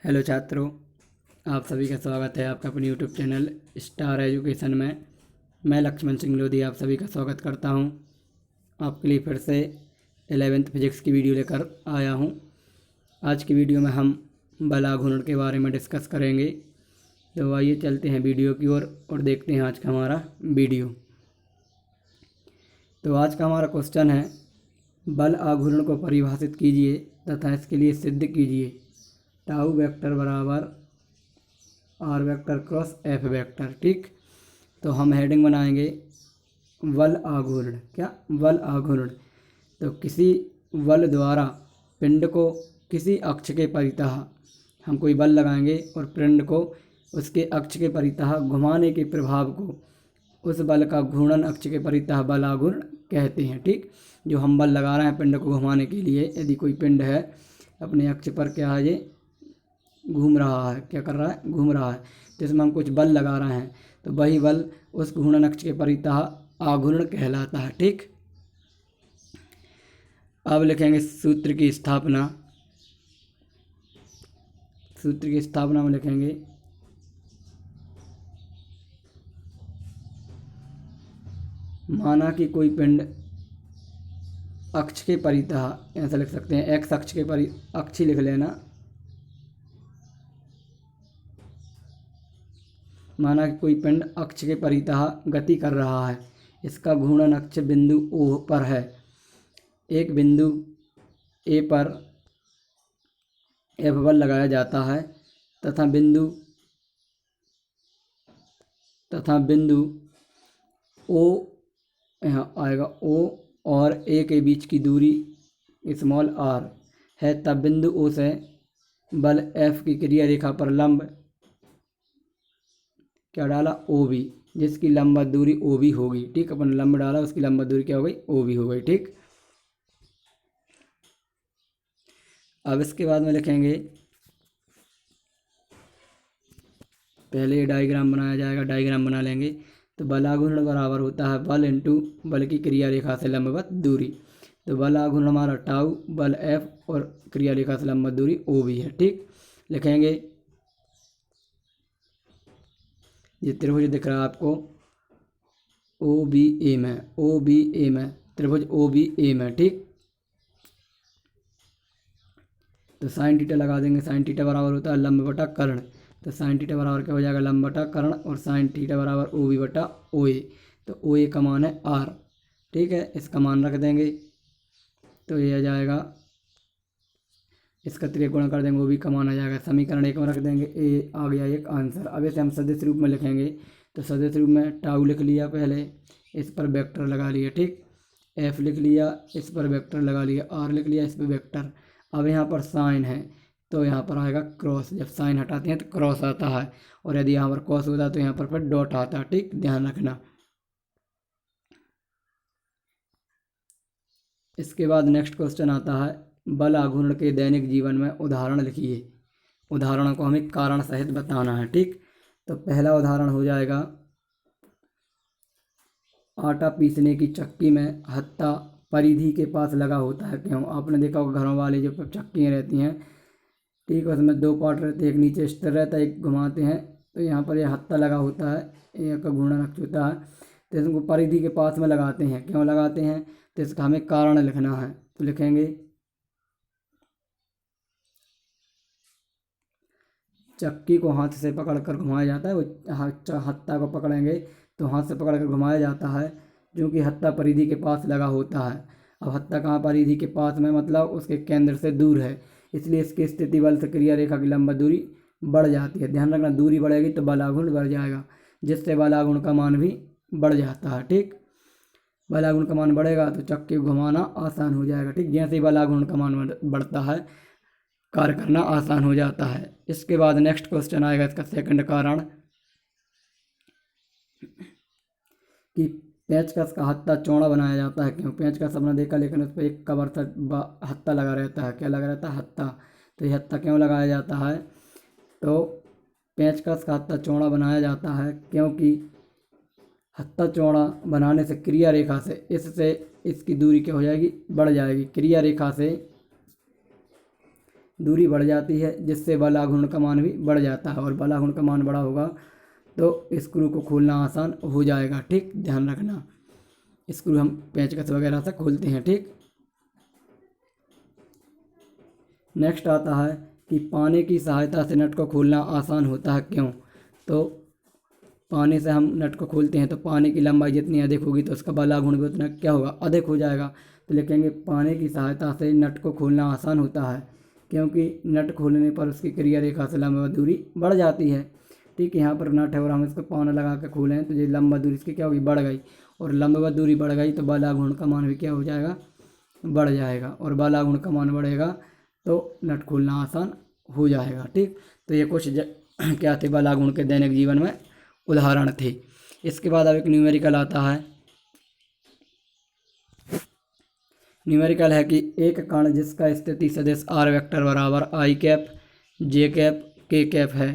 Hello छात्रों, आप सभी का स्वागत है आपका अपने यूट्यूब चैनल स्टार एजुकेशन में। मैं लक्ष्मण सिंह लोधी आप सभी का स्वागत करता हूं। आपके लिए फिर से 11th फिजिक्स की वीडियो लेकर आया हूं। आज की वीडियो में हम बल आघूर्ण के बारे में डिस्कस करेंगे। तो आइए चलते हैं वीडियो की ओर और देखते हैं आज का हमारा वीडियो। तो आज का हमारा क्वेश्चन है, बल आघूर्ण को परिभाषित कीजिए तथा इसके लिए सिद्ध कीजिए टाउ वेक्टर बराबर R vector cross F vector. ठीक, तो हम हेडिंग बनाएंगे बल आघूर्ण। क्या? बल आघूर्ण। तो किसी बल द्वारा पिंड को किसी अक्ष के परितः हम कोई बल लगाएंगे और पिंड को उसके अक्ष के परितः घुमाने के प्रभाव को उस बल का घूर्णन अक्ष के परितः बल आघूर्ण कहते हैं। ठीक, जो हम बल लगा रहे हैं पिंड को घुमाने के लिए, यदि कोई पिंड है अपने अक्ष पर, क्या है, ये घूम रहा है, क्या कर रहा है, घूम रहा है, तो इसमें हम कुछ बल लगा रहे हैं, तो वही बल उस घूर्णन अक्ष के परितः आघूर्ण कहलाता है। ठीक, अब लिखेंगे सूत्र की स्थापना। सूत्र की स्थापना में लिखेंगे माना कि कोई पिंड अक्ष के परितः, ऐसा लिख सकते हैं एक्स अक्ष के अक्ष ही लिख लेना। माना कि कोई पिंड अक्ष के परितः गति कर रहा है, इसका घूर्णन अक्ष बिंदु O पर है। एक बिंदु ए पर एफ बल लगाया जाता है तथा बिंदु ओ, यहाँ आएगा O और ए के बीच की दूरी स्मॉल r है, तब बिंदु O से बल F की क्रिया रेखा पर लंब क्या डाला, OB, जिसकी लंबवत दूरी OB होगी। ठीक, अपन लंब डाला, उसकी लंबवत दूरी क्या हो गई, OB हो गई। ठीक, अब इसके बाद में लिखेंगे, पहले ये डायग्राम बनाया जाएगा, डायग्राम बना लेंगे। तो बल आघूर्ण बराबर होता है बल इंटू बल की क्रिया रेखा से लंबवत दूरी। तो बल आघूर्ण हमारा टाउ, बल F और क्रिया रेखा से लंबवत दूरी OB है। ठीक, लिखेंगे ये त्रिभुज दिख रहा है आपको OBA में, त्रिभुज OBA में। ठीक, तो साइन थीटा लगा देंगे। साइन थीटा बराबर होता है लंब बटा कर्ण। तो साइन थीटा बराबर क्या हो जाएगा, लंब बटा कर्ण, और साइन थीटा बराबर OB बटा OA। तो OA का मान है R। ठीक है, इसका मान रख देंगे, तो ये आ जाएगा, इसका त्रिकोण कर देंगे, OB का मान आ जाएगा। समीकरण 1 में रख देंगे, ए आ गया एक आंसर। अब इसे हम सदिश रूप में लिखेंगे। तो सदिश रूप में टाउ लिख लिया पहले, इस पर वेक्टर लगा लिया। ठीक, F लिख लिया, इस पर वेक्टर लगा लिया, R लिख लिया, इस पर वेक्टर। अब यहाँ पर साइन है तो यहाँ पर आएगा क्रॉस। जब साइन हटाते हैं तो क्रॉस आता है, और यदि यहाँ पर कॉस होता है तो यहाँ पर फिर डॉट आता है। ठीक, ध्यान रखना। इसके बाद नेक्स्ट क्वेश्चन आता है, बल आघूर्ण के दैनिक जीवन में उदाहरण लिखिए। उदाहरणों को हमें कारण सहित बताना है। ठीक, तो पहला उदाहरण हो जाएगा, आटा पीसने की चक्की में हत्था परिधि के पास लगा होता है। क्यों? आपने देखा होगा घरों वाली जो चक्कियाँ रहती हैं, ठीक है, उसमें दो पार्ट रहते हैं, एक नीचे स्थिर रहता है, एक घुमाते हैं। तो यहाँ पर यह हत्था लगा होता है, एक का घूर्णन अक्ष होता है, तो इसको परिधि के पास में लगाते हैं। क्यों लगाते हैं? तो इसका हमें कारण लिखना है। तो लिखेंगे चक्की को हाथ से पकड़कर घुमाया जाता है। वो हत्था को पकड़ेंगे तो हाथ से पकड़कर घुमाया जाता है, क्योंकि हत्था परिधि के पास लगा होता है। अब हत्था कहाँ परिधि के पास में, मतलब उसके केंद्र से दूर है, इसलिए इसकी स्थिति बल से क्रिया रेखा की लंबवत दूरी बढ़ जाती है। ध्यान रखना, दूरी बढ़ेगी तो बल आघूर्ण बढ़ जाएगा, जिससे बल आघूर्ण का मान भी बढ़ जाता है। ठीक, बल आघूर्ण का मान बढ़ेगा तो चक्की को घुमाना आसान हो जाएगा। ठीक, जैसे ही बल आघूर्ण का मान बढ़ता है, कार्य करना आसान हो जाता है। इसके बाद नेक्स्ट क्वेश्चन आएगा, इसका सेकंड कारण, कि पेंचकस का हत्था चौड़ा बनाया जाता है। क्यों? पेंचकस हमने देखा, लेकिन उस पर एक कवर सा हत्था लगा रहता है। क्या लगा रहता है? हत्था। तो ये हत्था क्यों लगाया जाता है? तो पेंचकस का हत्था चौड़ा बनाया जाता है क्योंकि हत्था चौड़ा बनाने से क्रिया रेखा से इससे इसकी दूरी क्या हो जाएगी, बढ़ जाएगी। क्रिया रेखा से दूरी बढ़ जाती है, जिससे बल आघूर्ण का मान भी बढ़ जाता है, और बल आघूर्ण का मान बड़ा होगा तो स्क्रू को खोलना आसान हो जाएगा। ठीक, ध्यान रखना, स्क्रू हम पेंचकस वगैरह से खोलते हैं। ठीक, नेक्स्ट आता है कि पाने की सहायता से नट को खोलना आसान होता है, क्यों? तो पाने से हम नट को खोलते हैं तो पाने की लंबाई जितनी अधिक होगी तो उसका बल आघूर्ण भी उतना क्या होगा, अधिक हो जाएगा। तो लिखेंगे पाने की सहायता से नट को खोलना आसान होता है, क्योंकि नट खोलने पर उसकी क्रिया रेखा से लंबवत दूरी बढ़ जाती है। ठीक है, यहाँ पर नट है और हम इसको पाना लगा के खोलें तो ये लंबा दूरी इसकी क्या होगी, बढ़ गई, और लंबवत दूरी बढ़ गई तो बल आघूर्ण का मान भी क्या हो जाएगा, बढ़ जाएगा, और बल आघूर्ण का मान बढ़ेगा तो नट खोलना आसान हो जाएगा। ठीक, तो ये कुछ क्या थे बल आघूर्ण के दैनिक जीवन में उदाहरण थे। इसके बाद अब एक न्यूमेरिकल आता है। न्यूमेरिकल है कि एक कण जिसका स्थिति सदिश आर वेक्टर बराबर आई कैप जे कैप के कैप है,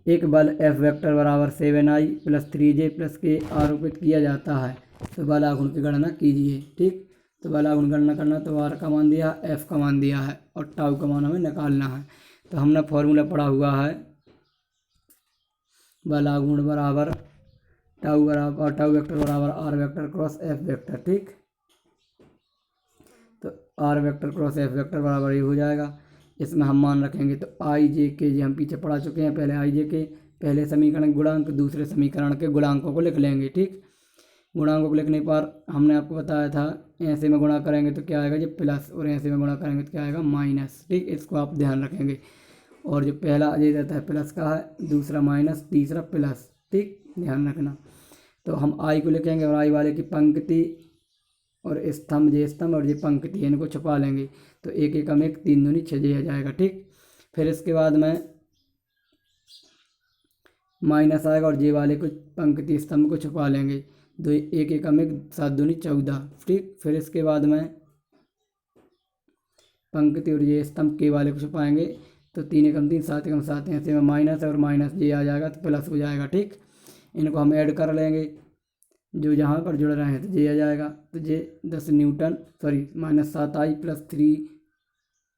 एक बल एफ वेक्टर बराबर 7i + 3j + k आरोपित किया जाता है, तो बल आघूर्ण की गणना कीजिए। ठीक, तो बल आघूर्ण गणना करना, तो आर का मान दिया, एफ का मान दिया है और टाउ का मान हमें निकालना है। तो हमने फॉर्मूला पढ़ा हुआ है, बल आघूर्ण बराबर टाउ वेक्टर बराबर R vector cross F vector. ठीक, तो R vector cross F vector बराबर ये हो जाएगा। इसमें हम मान रखेंगे तो आई जे के, जे हम पीछे पढ़ा चुके हैं, पहले आई जे के पहले समीकरण गुणांक, दूसरे समीकरण के गुणांकों को लिख लेंगे। ठीक, गुणांकों को लिखने पर हमने आपको बताया था ऐसे में गुणा करेंगे तो क्या आएगा, जो प्लस, और ऐसे में गुणा करेंगे तो क्या आएगा, माइनस। ठीक, इसको आप ध्यान रखेंगे, और जो पहला ये रहता है प्लस का है, दूसरा माइनस, तीसरा प्लस। ठीक, ध्यान रखना। तो हम आई को लिखेंगे और आई वाले की पंक्ति और स्तंभ, जे स्तंभ और ये पंक्ति है, इनको छुपा लेंगे, तो एक एकम एक, 3 दूनी 6 आ जाएगा। ठीक, फिर इसके बाद में माइनस आएगा और जे वाले को पंक्ति स्तंभ को छुपा लेंगे, दो एक एकम एक, 7 दूनी 14। ठीक, फिर इसके बाद में पंक्ति और ये स्तंभ के वाले को छुपाएंगे, तो 3 एकम 3, 7 एकम 7, ऐसे में माइनस और माइनस जे आ जाएगा तो प्लस हो जाएगा। ठीक, इनको हम ऐड कर लेंगे, जो जहाँ पर जुड़ रहे हैं तो जे आ जाएगा, तो जे 10 Newton minus 7i + 3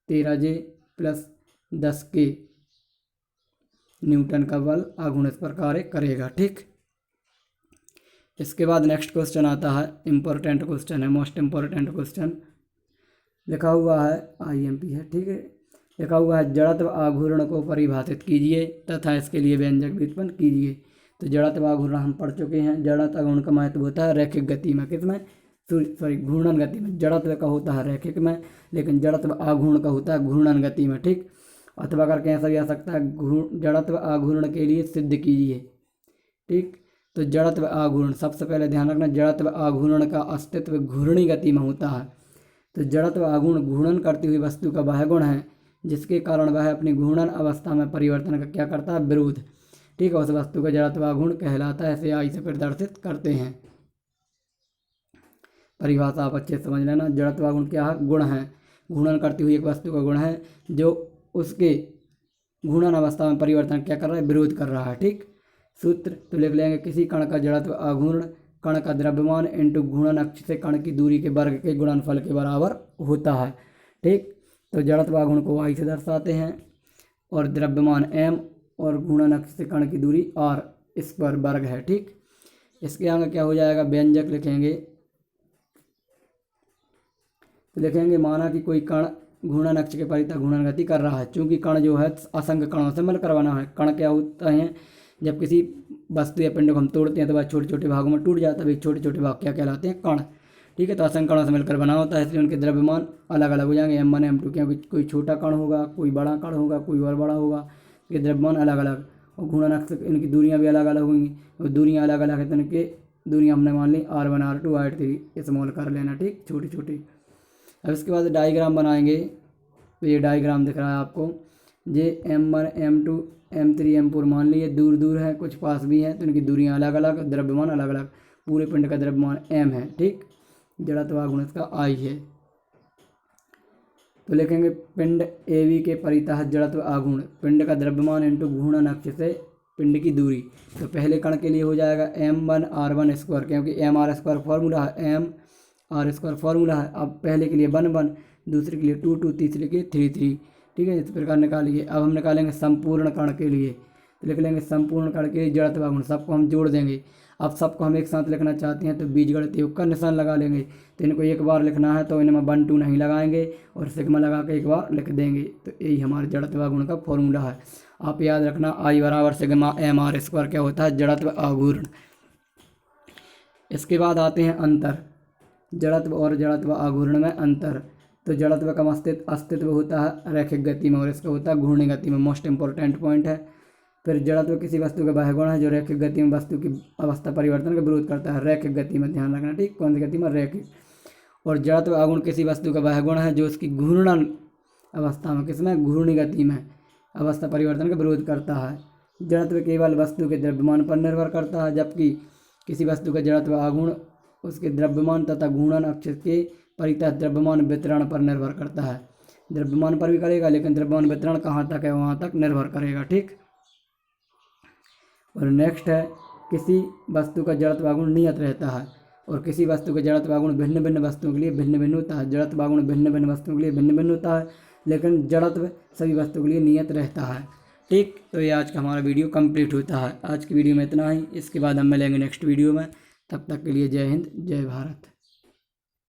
13j + 10k Newton का बल आघूर्ण इस पर कार्य करेगा। ठीक, इसके बाद नेक्स्ट क्वेश्चन आता है, इम्पोर्टेंट क्वेश्चन है, मोस्ट इम्पोर्टेंट क्वेश्चन। लिखा हुआ है IMP है। ठीक है, लिखा हुआ है जड़त्व आघूर्ण को परिभाषित कीजिए तथा इसके लिए व्यंजक व्युत्पन्न कीजिए। तो जड़त्व आघूर्ण हम पढ़ चुके हैं। जड़त्व आघूर्ण का महत्व होता है रैखिक गति में, किसमें, घूर्णन गति में। जड़त्व का होता है रैखिक में, लेकिन जड़त्व आघूर्ण का होता है घूर्णन गति में। ठीक, अथवा करके ऐसा भी आ सकता है, जड़त्व आघूर्ण के लिए सिद्ध कीजिए। ठीक, तो जड़त्व आघूर्ण, सबसे पहले ध्यान रखना, जड़त्व आघूर्ण का अस्तित्व घूर्णी गति में होता है। तो जड़त्व आघूर्ण घूर्णन करती हुई वस्तु का वह गुण है जिसके कारण वह अपनी घूर्णन अवस्था में परिवर्तन का क्या करता है, विरोध। ठीक है, उस वस्तु का जड़त्व आघूर्ण कहलाता है। ऐसे आई से प्रदर्शित करते हैं। परिभाषा आप अच्छे से समझ लेना। जड़त्व आघूर्ण क्या है, गुण है, घूर्णन करती हुई एक वस्तु का गुण है जो उसके घूर्णन अवस्था में परिवर्तन क्या कर रहा है, विरोध कर रहा है। ठीक, सूत्र तो लिख लेंगे, किसी कण का जड़त्व आघूर्ण कण का द्रव्यमान इंटू घूर्णन अक्ष से कण की दूरी के वर्ग के गुणनफल के बराबर होता है। ठीक, तो जड़त्व आघूर्ण को y से दर्शाते हैं और द्रव्यमान m और घूर्णन अक्ष से कण की दूरी r, इस पर वर्ग है। ठीक, इसके आगे क्या हो जाएगा, व्यंजक लिखेंगे। तो लिखेंगे माना कि कोई कण घूर्णन अक्ष के परितः घूर्णन गति कर रहा है। चूंकि कण जो है असंख्य कणों से मिलकर बना है। कण क्या होता है, जब किसी वस्तु या पिंड को हम तोड़ते हैं तो वह छोटे छोटे भागों में टूट जाता है। छोटे छोटे भाग क्या कहलाते हैं, कण। ठीक है, तो असंख्य कणों से मिलकर बना होता है, इसलिए उनके द्रव्यमान अलग अलग हो जाएंगे, m1 m2, क्योंकि कोई छोटा कण होगा, कोई बड़ा कण होगा, कोई और बड़ा होगा, ये द्रव्यमान अलग अलग। और घूर्णन अक्ष इनकी दूरियाँ भी अलग अलग होंगी, और दूरियाँ अलग अलग है तो इनके दूरियाँ हमने मान ली r1 r2 r3 स्मॉल कर लेना। ठीक, छोटी छोटी। अब इसके बाद डायग्राम बनाएंगे। तो ये डायग्राम दिख रहा है आपको, ये m1 m2 m3 m4 मान लिए, दूर दूर है, कुछ पास भी हैं, तो इनकी दूरियां अलग अलग, द्रव्यमान अलग अलग। पूरे पिंड का द्रव्यमान m है। ठीक, जड़त्व आघूर्ण इसका I है। तो लिखेंगे पिंड AB के परितः जड़त्व आघूर्ण, पिंड का द्रव्यमान इंटू घूर्णन अक्ष से पिंड की दूरी। तो पहले कण के लिए हो जाएगा m1 r1², क्योंकि mr² फॉर्मूला है, mr² फॉर्मूला है। अब पहले के लिए 1 1, दूसरे के लिए 2 2, तीसरे के लिए 3 3। ठीक है, इस प्रकार निकालिए। अब हम निकालेंगे संपूर्ण कण के लिए, तो लिख लेंगे संपूर्ण कण के लिए जड़त्व गुण, सबको हम जोड़ देंगे। अब सबको हम एक साथ लिखना चाहते हैं तो बीजगणित योग का निशान लगा लेंगे। तो इनको एक बार लिखना है तो इनमें 1 2 नहीं लगाएंगे और सिग्मा लगा के एक बार लिख देंगे। तो यही हमारे जड़त्व गुण का फॉर्मूला है। आप याद रखना I बराबर सिग्मा mr² क्या होता है, जड़त्व आघूर्ण। इसके बाद आते हैं अंतर, जड़त्व और जड़त्व आघूर्ण में अंतर। तो जड़त्व का अस्तित्व होता है रैखिक गति में और इसका होता है घूर्णी गति में, मोस्ट इंपॉर्टेंट पॉइंट है। फिर जड़त्व किसी वस्तु का बाह्य गुण है जो रैखिक गति में वस्तु की अवस्था परिवर्तन का विरोध करता है, रैखिक गति में, ध्यान रखना, ठीक, कौन सी गति में, रैखिक। और जड़त्व आघूर्ण किसी वस्तु का बाह्य गुण है जो उसकी घूर्णन अवस्था में, किसमें, घूर्णी गति में अवस्था परिवर्तन का विरोध करता है। जड़त्व केवल वस्तु के द्रव्यमान पर निर्भर करता है, जबकि किसी वस्तु का जड़त्व आघूर्ण उसके द्रव्यमान तथा घूर्णन अक्ष के परितः द्रव्यमान वितरण पर निर्भर करता है। द्रव्यमान पर भी करेगा लेकिन द्रव्यमान वितरण कहाँ तक है वहाँ तक निर्भर करेगा, ठीक। और नेक्स्ट है, किसी वस्तु का जड़त्व आघूर्ण नियत रहता है और किसी वस्तु का जड़त्व आघूर्ण भिन्न भिन्न वस्तुओं के लिए भिन्न भिन्न होता है। जड़त्व आघूर्ण भिन्न भिन्न वस्तुओं के लिए भिन्न भिन्न होता है लेकिन जड़त्व सभी वस्तुओं के लिए नियत रहता है, ठीक। तो ये आज का हमारा वीडियो कंप्लीट होता है। आज की वीडियो में इतना ही, इसके बाद हम मिलेंगे नेक्स्ट वीडियो में। तब तक के लिए जय हिंद, जय भारत।